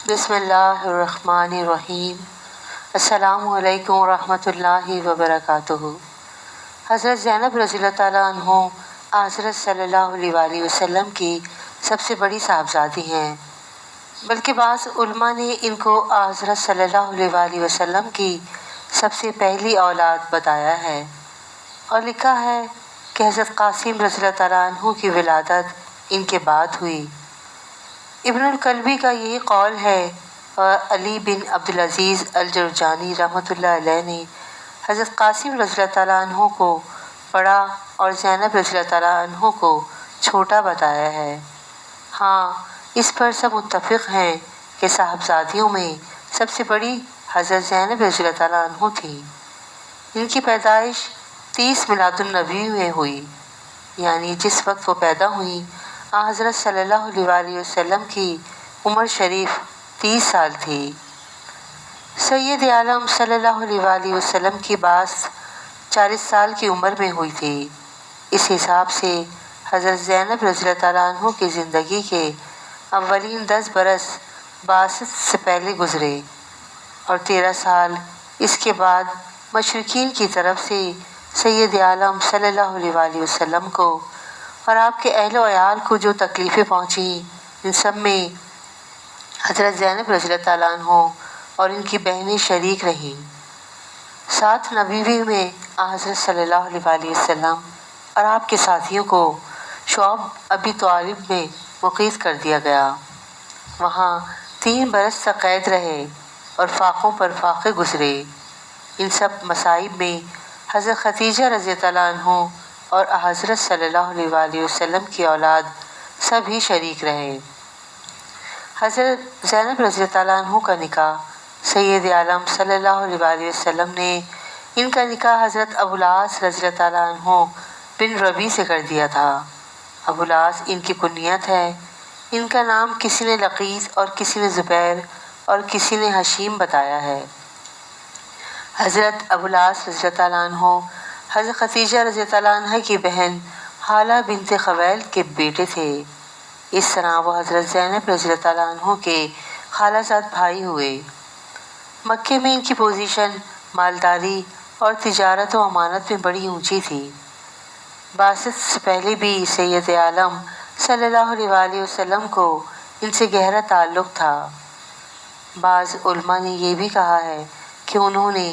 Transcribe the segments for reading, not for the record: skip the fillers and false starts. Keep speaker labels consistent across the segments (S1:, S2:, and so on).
S1: بسم اللہ الرحمن الرحیم۔ السلام علیکم ورحمۃ اللہ وبرکاتہ۔ حضرت زینب رضی اللہ تعالیٰ عنہ حضرت صلی اللہ علیہ وآلہ وسلم کی سب سے بڑی صاحبزادی ہیں، بلکہ بعض علماء نے ان کو حضرت صلی اللہ علیہ وآلہ وسلم کی سب سے پہلی اولاد بتایا ہے، اور لکھا ہے کہ حضرت قاسم رضی اللہ تعالیٰ عنہ کی ولادت ان کے بعد ہوئی۔ ابن الکلبی کا یہی قول ہے، اور علی بن عبدالعزیز الجرجانی رحمۃ اللہ علیہ نے حضرت قاسم رضی اللہ تعالیٰ عنہ کو بڑا اور زینب رضی اللہ تعالیٰ عنہ کو چھوٹا بتایا ہے۔ ہاں، اس پر سب متفق ہیں کہ صاحبزادیوں میں سب سے بڑی حضرت زینب رضی اللہ تعالیٰ عنہ تھی۔ ان کی پیدائش 30 میلاد النبی میں ہوئی، یعنی جس وقت وہ پیدا ہوئیں حضرت صلی اللہ علیہ وآلہ وسلم کی عمر شریف 30 سال تھی۔ سید عالم صلی اللہ علیہ وآلہ وسلم کی بعث 40 سال کی عمر میں ہوئی تھی۔ اس حساب سے حضرت زینب رضی اللہ تعالیٰ عنہ کی زندگی کے اولین 10 برس بعثت سے پہلے گزرے، اور 13 سال اس کے بعد مشرکین کی طرف سے سید عالم صلی اللہ علیہ وآلہ وسلم کو اور آپ کے اہل و عیال کو جو تکلیفیں پہنچیں، ان سب میں حضرت زینب رضی اللہ تعالیٰ عنہ اور ان کی بہنیں شریک رہیں۔ ساتھ نبوی میں حضرت صلی اللہ علیہ وآلہ وسلم اور آپ کے ساتھیوں کو شعب ابی طالب میں مقید کر دیا گیا۔ وہاں 3 برس تک قید رہے اور فاقوں پر فاقے گزرے۔ ان سب مصائب میں حضرت ختیجہ رضی اللہ عنہ اور حضرت صلی اللہ علیہ وآلہ وسلم کی اولاد سب ہی شریک رہے۔ حضرت زینب رضی اللہ عنہ کا نکاح سید عالم صلی اللہ علیہ وآلہ وسلم نے ان کا نکاح حضرت ابو العاص رضی اللہ عنہ بن ربیع سے کر دیا تھا۔ ابو العاص ان کی کنیت ہے۔ ان کا نام کسی نے لقیط اور کسی نے زبیر اور کسی نے حشیم بتایا ہے۔ حضرت ابو العاص رضی اللہ عنہ حضرت ختیجہ رضی اللہ عنہ کی بہن حالہ بنت خویلد کے بیٹے تھے۔ اس طرح وہ حضرت زینب رضی اللہ عنہ کے خالہ زاد بھائی ہوئے۔ مکے میں ان کی پوزیشن مالداری اور تجارت و امانت میں بڑی اونچی تھی۔ بعثت سے پہلے بھی سید عالم صلی اللہ علیہ وآلہ وسلم کو ان سے گہرا تعلق تھا۔ بعض علماء نے یہ بھی کہا ہے کہ انہوں نے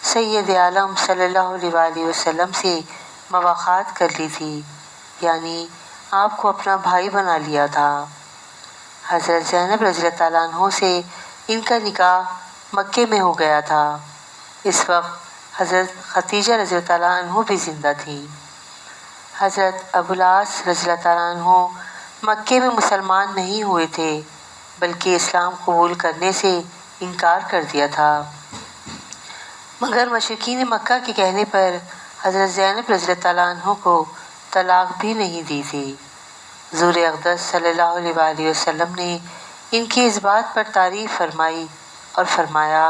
S1: سید عالم صلی اللہ علیہ وآلہ وسلم سے مواخات کر لی تھی، یعنی آپ کو اپنا بھائی بنا لیا تھا۔ حضرت زینب رضی اللہ عنہ سے ان کا نکاح مکے میں ہو گیا تھا۔ اس وقت حضرت ختیجہ رضی اللہ عنہ بھی زندہ تھیں۔ حضرت ابو العاص رضی اللہ عنہ مکے میں مسلمان نہیں ہوئے تھے، بلکہ اسلام قبول کرنے سے انکار کر دیا تھا، مگر مشرکین مکہ کے کہنے پر حضرت زینب رضی اللہ عنہ کو طلاق بھی نہیں دی تھی۔ حضور اقدس صلی اللہ علیہ وآلہ وسلم نے ان کی اس بات پر تعریف فرمائی اور فرمایا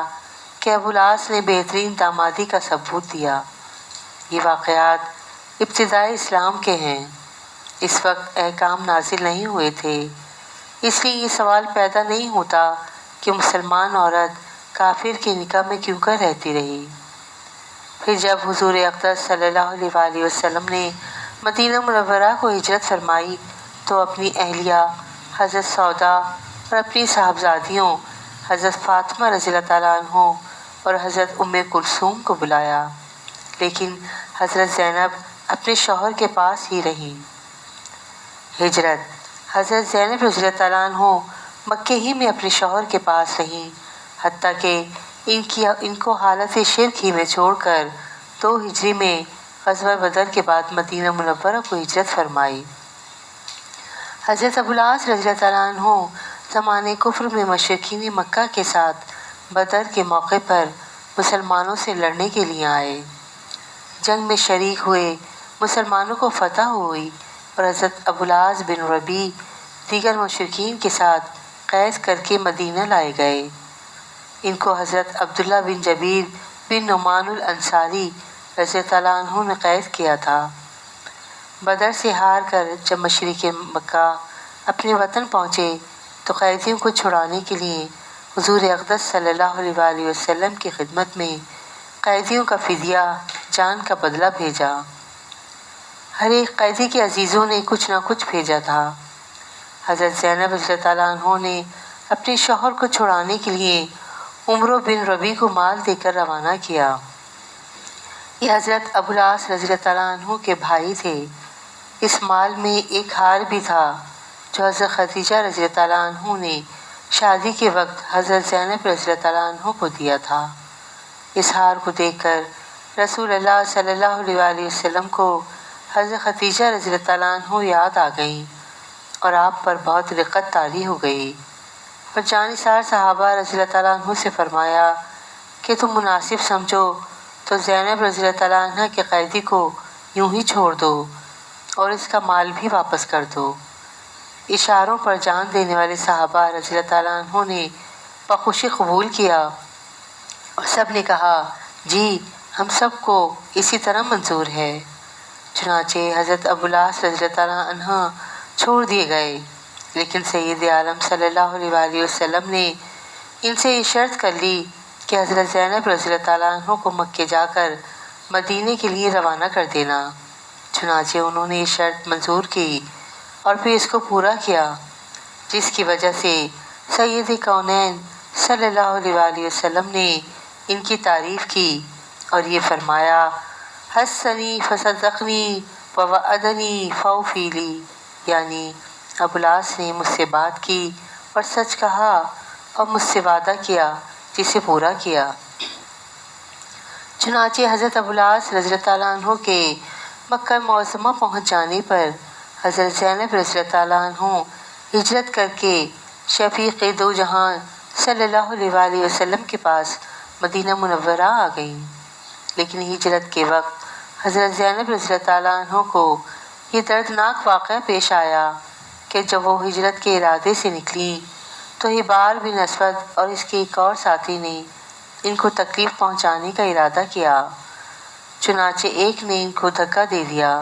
S1: کہ ابو العاص نے بہترین دامادی کا ثبوت دیا۔ یہ واقعات ابتدائی اسلام کے ہیں۔ اس وقت احکام نازل نہیں ہوئے تھے، اس لیے یہ سوال پیدا نہیں ہوتا کہ مسلمان عورت کافر کے نکاح میں کیوں کر رہتی رہی۔ پھر جب حضور اقدس صلی اللہ علیہ وآلہ وسلم نے مدینہ منورہ کو ہجرت فرمائی تو اپنی اہلیہ حضرت سودا اور اپنی صاحبزادیوں حضرت فاطمہ رضی اللہ عنہ اور حضرت ام کلثوم کو بلایا، لیکن حضرت زینب اپنے شوہر کے پاس ہی رہیں۔ ہجرت: حضرت زینب رضی اللہ عنہ مکے ہی میں اپنے شوہر کے پاس رہیں، حتیٰ کہ ان کو حالت شرک ہی میں چھوڑ کر 2 ہجری میں غزوہ بدر کے بعد مدینہ منورہ کو ہجرت فرمائی۔ حضرت ابو العاص رضی اللہ عنہ زمانے کفر میں مشرکین مکہ کے ساتھ بدر کے موقع پر مسلمانوں سے لڑنے کے لیے آئے۔ جنگ میں شریک ہوئے، مسلمانوں کو فتح ہوئی اور حضرت ابو العاص بن ربیع دیگر مشرکین کے ساتھ قید کر کے مدینہ لائے گئے۔ ان کو حضرت عبداللہ بن جبیر بن نعمان الانصاری رضی اللہ عنہ نے قید کیا تھا۔ بدر سے ہار کر جب مشرک مکہ اپنے وطن پہنچے تو قیدیوں کو چھڑانے کے لیے حضور اقدس صلی اللہ علیہ وآلہ وسلم کی خدمت میں قیدیوں کا فدیہ جان کا بدلہ بھیجا۔ ہر ایک قیدی کے عزیزوں نے کچھ نہ کچھ بھیجا تھا۔ حضرت زینب رضی اللہ تعالیٰ عنہ نے اپنے شوہر کو چھڑانے کے لیے عمرو بن ربیع کو مال دے کر روانہ کیا۔ یہ حضرت ابو العاص رضی اللہ تعالیٰ عنہ کے بھائی تھے۔ اس مال میں ایک ہار بھی تھا جو حضرت خدیجہ رضی اللہ تعالیٰ عنہ نے شادی کے وقت حضرت زینب رضی اللہ تعالیٰ عنہ کو دیا تھا۔ اس ہار کو دیکھ کر رسول اللہ صلی اللہ علیہ وآلہ وسلم کو حضرت خدیجہ رضی اللہ تعالیٰ عنہ یاد آ گئیں اور آپ پر بہت رقت طاری ہو گئی۔ پر جانثار صحابہ رضی اللہ تعالیٰ عنہ سے فرمایا کہ تم مناسب سمجھو تو زینب رضی اللہ تعالیٰ عنہ کے قیدی کو یوں ہی چھوڑ دو اور اس کا مال بھی واپس کر دو۔ اشاروں پر جان دینے والے صحابہ رضی اللہ تعالیٰ عنہ نے بخوشی قبول کیا اور سب نے کہا جی ہم سب کو اسی طرح منظور ہے۔ چنانچہ حضرت ابو العاص رضی اللہ تعالیٰ عنہ چھوڑ دیے گئے، لیکن سید عالم صلی اللہ علیہ وآلہ وسلم نے ان سے یہ شرط کر لی کہ حضرت زینب رضی اللہ تعالیٰ عنہ کو مکے جا کر مدینے کے لیے روانہ کر دینا۔ چنانچہ انہوں نے یہ شرط منظور کی اور پھر اس کو پورا کیا، جس کی وجہ سے سید کونین صلی اللہ علیہ وآلہ وسلم نے ان کی تعریف کی اور یہ فرمایا حسنی فصدقنی ووعدنی فوفی لی، یعنی ابو العاص نے مجھ سے بات کی اور سچ کہا اور مجھ سے وعدہ کیا جسے پورا کیا۔ چنانچہ حضرت ابو العاص رضی اللہ تعالیٰ عنہ کے مکہ معظمہ پہنچ جانے پر حضرت زینب رضی اللہ تعالیٰ عنہ ہجرت کر کے شفیق دو جہان صلی اللہ علیہ وآلہ وسلم کے پاس مدینہ منورہ آ گئیں۔ لیکن ہجرت کے وقت حضرت زینب رضی اللہ تعالیٰ عنہ کو یہ دردناک واقعہ پیش آیا کہ جب وہ ہجرت کے ارادے سے نکلیں تو حبار بن اسود اور اس کے ایک اور ساتھی نے ان کو تکلیف پہنچانے کا ارادہ کیا۔ چنانچہ ایک نے ان کو دھکا دے دیا،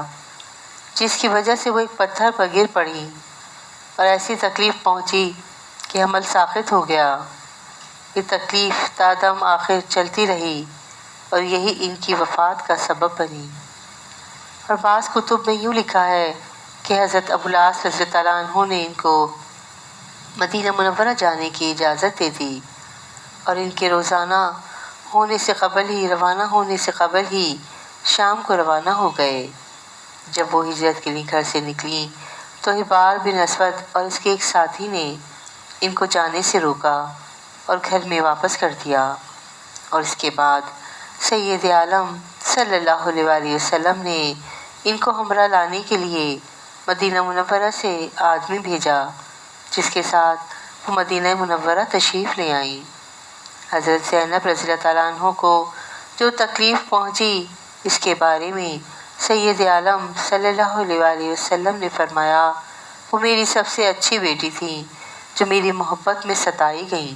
S1: جس کی وجہ سے وہ ایک پتھر پر گر پڑی اور ایسی تکلیف پہنچی کہ حمل ساقط ہو گیا۔ یہ تکلیف تا دم آخر چلتی رہی اور یہی ان کی وفات کا سبب بنی۔ اور بعض کتب میں یوں لکھا ہے کہ حضرت ابو العاص رضی اللہ تعالیٰ عنہ نے ان کو مدینہ منورہ جانے کی اجازت دے دی اور ان کے روانہ ہونے سے قبل ہی شام کو روانہ ہو گئے۔ جب وہ ہجرت کے لیے گھر سے نکلیں تو حبار بن اسود اور اس کے ایک ساتھی نے ان کو جانے سے روکا اور گھر میں واپس کر دیا، اور اس کے بعد سید عالم صلی اللہ علیہ وآلہ وسلم نے ان کو ہمراہ لانے کے لیے مدینہ منورہ سے آدمی بھیجا، جس کے ساتھ وہ مدینہ منورہ تشریف لے آئیں۔ حضرت زینب رضی اللہ تعالیٰ عنہ کو جو تکلیف پہنچی اس کے بارے میں سید عالم صلی اللہ علیہ وآلہ وسلم نے فرمایا وہ میری سب سے اچھی بیٹی تھیں جو میری محبت میں ستائی گئیں۔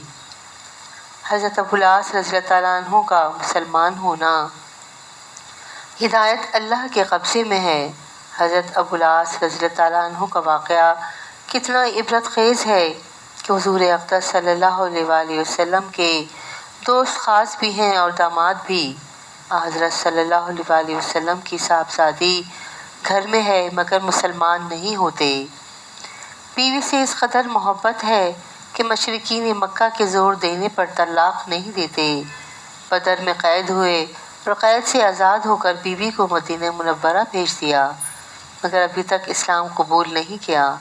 S1: حضرت ابو العاص رضی اللہ تعالیٰ عنہ کا مسلمان ہونا ہدایت اللہ کے قبضے میں ہے۔ حضرت ابو العاص رضی اللہ تعالیٰ عنہ کا واقعہ کتنا عبرت خیز ہے کہ حضور اقدس صلی اللہ علیہ وآلہ وسلم کے دوست خاص بھی ہیں اور داماد بھی۔ حضرت صلی اللہ علیہ وآلہ وسلم کی صاحبزادی گھر میں ہے مگر مسلمان نہیں ہوتے۔ بیوی سے اس قدر محبت ہے کہ مشرکین مکہ کے زور دینے پر طلاق نہیں دیتے۔ بدر میں قید ہوئے اور قید سے آزاد ہو کر بیوی کو مدینہ منورہ بھیج دیا، مگر ابھی تک اسلام قبول نہیں کیا۔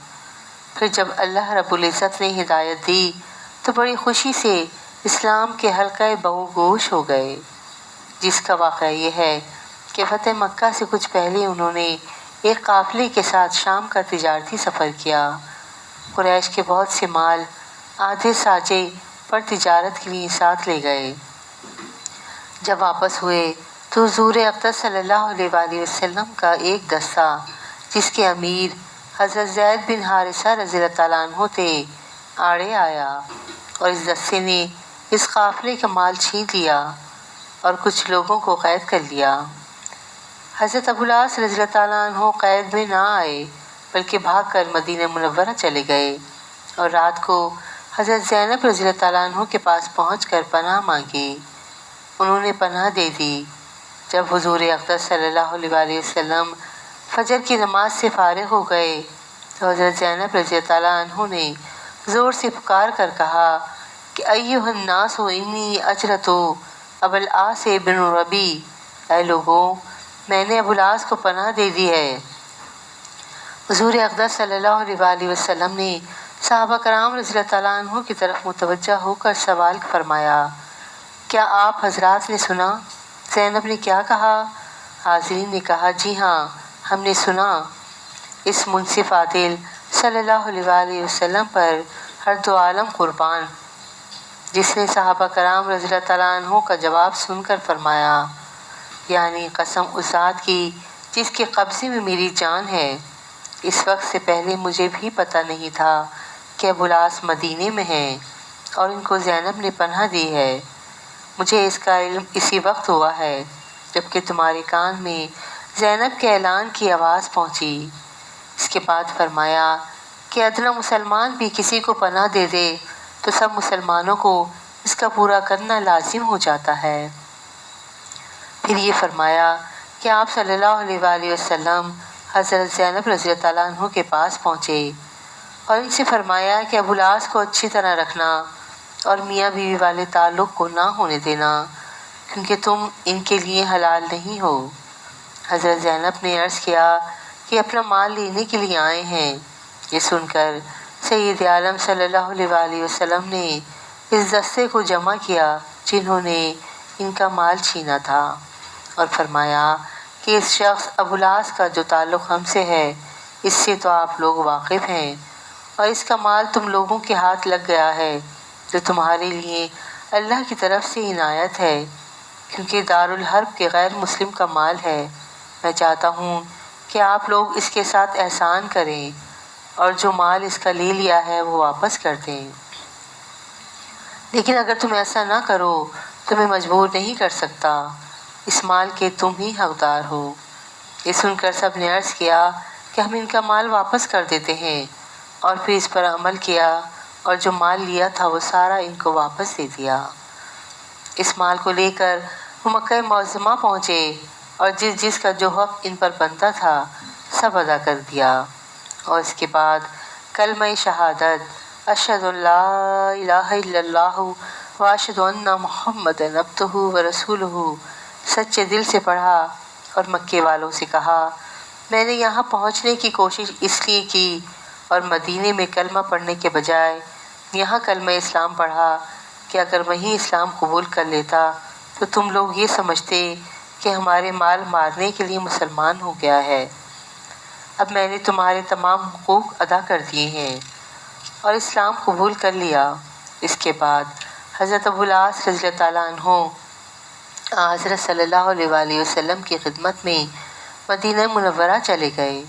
S1: پھر جب اللہ رب العزت نے ہدایت دی تو بڑی خوشی سے اسلام کے حلقہ بہو گوش ہو گئے، جس کا واقعہ یہ ہے کہ فتح مکہ سے کچھ پہلے انہوں نے ایک قافلے کے ساتھ شام کا تجارتی سفر کیا۔ قریش کے بہت سے مال آدھے ساجے پر تجارت کے لیے ساتھ لے گئے۔ جب واپس ہوئے تو حضور اقدس صلی اللہ علیہ وآلہ وسلم کا ایک دستہ جس کے امیر حضرت زید بن حارثہ رضی اللہ تعالیٰ عنہ تھے آڑے آیا اور اس دستے نے اس قافلے کا مال چھین لیا اور کچھ لوگوں کو قید کر لیا۔ حضرت ابو العاص رضی اللہ تعالیٰ عنہ قید میں نہ آئے بلکہ بھاگ کر مدینہ منورہ چلے گئے اور رات کو حضرت زینب رضی اللہ تعالیٰ عنہ کے پاس پہنچ کر پناہ مانگی۔ انہوں نے پناہ دے دی۔ جب حضور اقدس صلی اللہ علیہ وسلم فجر کی نماز سے فارغ ہو گئے تو حضرت زینب رضی اللہ تعالیٰ عنہ نے زور سے پکار کر کہا کہ ایھا الناس انی اجرت ابو العاص بن ربی، اے لوگوں، میں نے ابو العاص کو پناہ دے دی ہے۔ حضور اقدس صلی اللہ علیہ وسلم نے صحابہ کرام رضی اللہ تعالیٰ عنہ کی طرف متوجہ ہو کر سوال فرمایا، کیا آپ حضرات نے سنا زینب نے کیا کہا؟ حاضرین نے کہا، جی ہاں، ہم نے سنا۔ اس منصف عادل صلی اللہ علیہ وسلم پر ہر دو عالم قربان، جس نے صحابہ کرام رضی اللہ تعالیٰ عنہ کا جواب سن کر فرمایا، یعنی قسم اس ذات کی جس کے قبضے میں میری جان ہے، اس وقت سے پہلے مجھے بھی پتہ نہیں تھا کہ ابو العاص مدینے میں ہیں اور ان کو زینب نے پناہ دی ہے۔ مجھے اس کا علم اسی وقت ہوا ہے جبکہ تمہارے کان میں زینب کے اعلان کی آواز پہنچی۔ اس کے بعد فرمایا کہ ادنا مسلمان بھی کسی کو پناہ دے دے تو سب مسلمانوں کو اس کا پورا کرنا لازم ہو جاتا ہے۔ پھر یہ فرمایا کہ آپ صلی اللہ علیہ وسلم حضرت زینب رضی اللہ تعالیٰ عنہ کے پاس پہنچے اور ان سے فرمایا کہ ابو العاص کو اچھی طرح رکھنا اور میاں بیوی والے تعلق کو نہ ہونے دینا، کیونکہ تم ان کے لیے حلال نہیں ہو۔ حضرت زینب نے عرض کیا کہ اپنا مال لینے کے لیے آئے ہیں۔ یہ سن کر سید عالم صلی اللہ علیہ وسلم نے اس دستے کو جمع کیا جنہوں نے ان کا مال چھینا تھا، اور فرمایا کہ اس شخص ابو العاص کا جو تعلق ہم سے ہے اس سے تو آپ لوگ واقف ہیں، اور اس کا مال تم لوگوں کے ہاتھ لگ گیا ہے جو تمہارے لیے اللہ کی طرف سے عنایت ہے، کیونکہ دارالحرب کے غیر مسلم کا مال ہے۔ میں چاہتا ہوں کہ آپ لوگ اس کے ساتھ احسان کریں اور جو مال اس کا لے لیا ہے وہ واپس کر دیں، لیکن اگر تم ایسا نہ کرو تو میں مجبور نہیں کر سکتا، اس مال کے تم ہی حقدار ہو۔ یہ سن کر سب نے عرض کیا کہ ہم ان کا مال واپس کر دیتے ہیں، اور پھر اس پر عمل کیا اور جو مال لیا تھا وہ سارا ان کو واپس دے دیا۔ اس مال کو لے کر وہ مکہ معظمہ پہنچے اور جس جس کا جو حق ان پر بنتا تھا سب ادا کر دیا، اور اس کے بعد کلمہ شہادت اشہد ان لا الہ الا اللہ و اشہد ان محمد عبدہ و رسولہ سچے دل سے پڑھا، اور مکے والوں سے کہا، میں نے یہاں پہنچنے کی کوشش اس لیے کی اور مدینے میں کلمہ پڑھنے کے بجائے یہاں کلمہ اسلام پڑھا کہ اگر وہیں اسلام قبول کر لیتا تو تم لوگ یہ سمجھتے کہ ہمارے مال مارنے کے لیے مسلمان ہو گیا ہے۔ اب میں نے تمہارے تمام حقوق ادا کر دیے ہیں اور اسلام قبول کر لیا۔ اس کے بعد حضرت ابو العاص رضی اللہ تعالیٰ عنہ حضرت صلی اللہ علیہ وسلم کی خدمت میں مدینہ منورہ چلے گئے،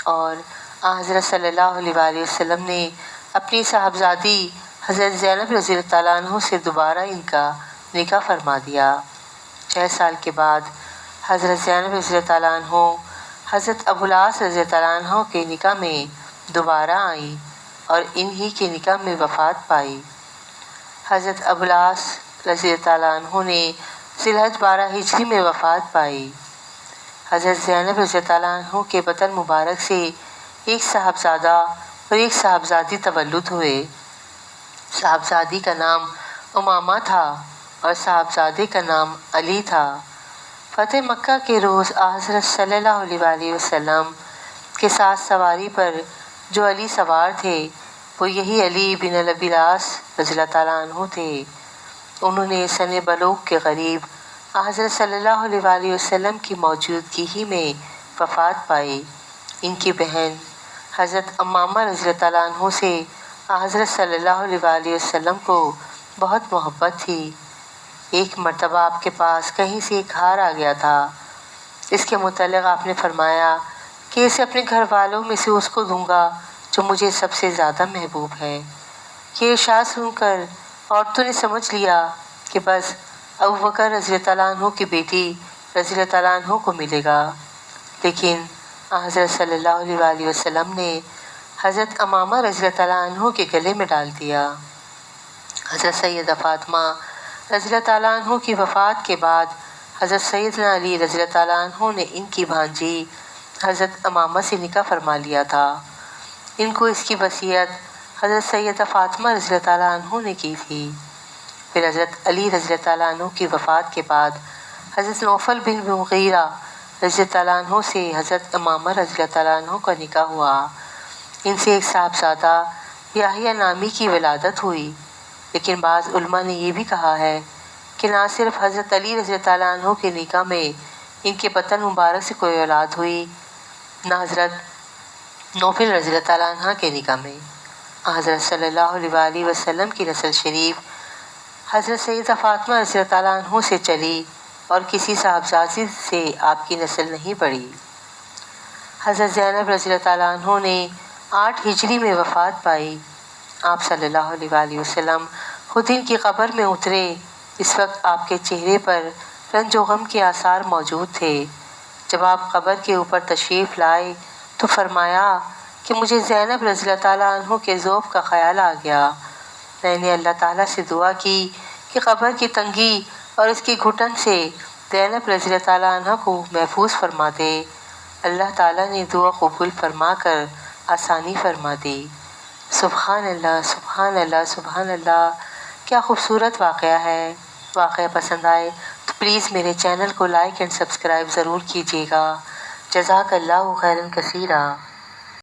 S1: اور حضرت صلی اللہ علیہ وسلم نے اپنی صاحبزادی حضرت زینب رضی اللہ تعالیٰ عنہ سے دوبارہ ان کا نکاح فرما دیا۔ 6 سال کے بعد حضرت زینب رضی اللہ تعالیٰ عنہ حضرت ابو العاص رضی اللہ تعالیٰ عنہ کے نکاح میں دوبارہ آئیں اور انہی کے نکاح میں وفات پائی۔ حضرت ابو العاص رضی اللہ تعالیٰ عنہ نے ذی الحج 12 ہجری میں وفات پائی۔ حضرت زینب رضی اللہ تعالیٰ عنہ کے بطن مبارک سے ایک صاحبزادہ اور ایک صاحبزادی تولد ہوئے۔ صاحبزادی کا نام امامہ تھا اور صاحبزادے کا نام علی تھا۔ فتح مکہ کے روز حضرت صلی اللہ علیہ وسلم کے ساتھ سواری پر جو علی سوار تھے وہ یہی علی بن ابی العاص رضی اللہ تعالیٰ عنہ تھے۔ انہوں نے سن بلوغ کے قریب حضرت صلی اللہ علیہ وسلم کی موجودگی ہی میں وفات پائی۔ ان کی بہن حضرت امامہ رضی اللہ تعالیٰ عنہ سے حضرت صلی اللہ علیہ وسلم کو بہت محبت تھی۔ ایک مرتبہ آپ کے پاس کہیں سے ایک ہار آ گیا تھا۔ اس کے متعلق آپ نے فرمایا کہ اسے اپنے گھر والوں میں سے اس کو دوں گا جو مجھے سب سے زیادہ محبوب ہے۔ یہ ارشاد سن کر عورتوں نے سمجھ لیا کہ بس ابوبکر رضی اللہ تعالیٰ عنہ کی بیٹی رضی اللہ تعالیٰ عنہ کو ملے گا، لیکن حضرت صلی اللہ علیہ وسلم نے حضرت امامہ رضی اللہ تعالیٰ عنہ کے گلے میں ڈال دیا۔ حضرت سیدہ فاطمہ رضی اللہ تعالیٰ عنہ کی وفات کے بعد حضرت سیدنا علی رضی اللہ تعالیٰ عنہ نے ان کی بھانجی حضرت امامہ سے نکاح فرما لیا تھا۔ ان کو اس کی وصیت حضرت سیدہ فاطمہ رضی اللہ تعالیٰ عنہ نے کی تھی۔ پھر حضرت علی رضی اللہ تعالیٰ عنہ کی وفات کے بعد حضرت نوفل بن مغیرہ رضی اللہ تعالیٰ عنہ سے حضرت امامہ رضی اللہ تعالیٰ عنہ کا نکاح ہوا۔ ان سے ایک صاحبزادہ یحییٰ نامی کی ولادت ہوئی، لیکن بعض علماء نے یہ بھی کہا ہے کہ نہ صرف حضرت علی رضی اللہ تعالیٰ عنہ کے نکاح میں ان کے بطن مبارک سے کوئی اولاد ہوئی، نہ حضرت نوفل رضی اللہ تعالیٰ عنہ کے نکاح میں حضرت صلی اللہ علیہ وآلہ وسلم کی نسل شریف حضرت سیدہ فاطمہ رضی اللہ تعالیٰ عنہ سے چلی اور کسی صاحبزادی سے آپ کی نسل نہیں بڑھی۔ حضرت زینب رضی اللہ تعالیٰ عنہ نے 8 ہجری میں وفات پائی۔ آپ صلی اللہ علیہ وآلہ وسلم خود ان کی قبر میں اترے۔ اس وقت آپ کے چہرے پر رنج و غم کے آثار موجود تھے۔ جب آپ قبر کے اوپر تشریف لائے تو فرمایا کہ مجھے زینب رضی اللہ تعالیٰ عنہ کے ذوب کا خیال آ گیا۔ میں نے اللہ تعالیٰ سے دعا کی کہ قبر کی تنگی اور اس کی گھٹن سے زینب رضی اللہ تعالیٰ عنہ کو محفوظ فرما دے۔ اللہ تعالیٰ نے دعا قبول فرما کر آسانی فرما دی۔ سبحان اللہ، سبحان اللہ، سبحان اللہ۔ کیا خوبصورت واقعہ ہے۔ واقعہ پسند آئے تو پلیز میرے چینل کو لائک اینڈ سبسکرائب ضرور کیجیے گا۔ جزاک اللہ خیراً کثیرا۔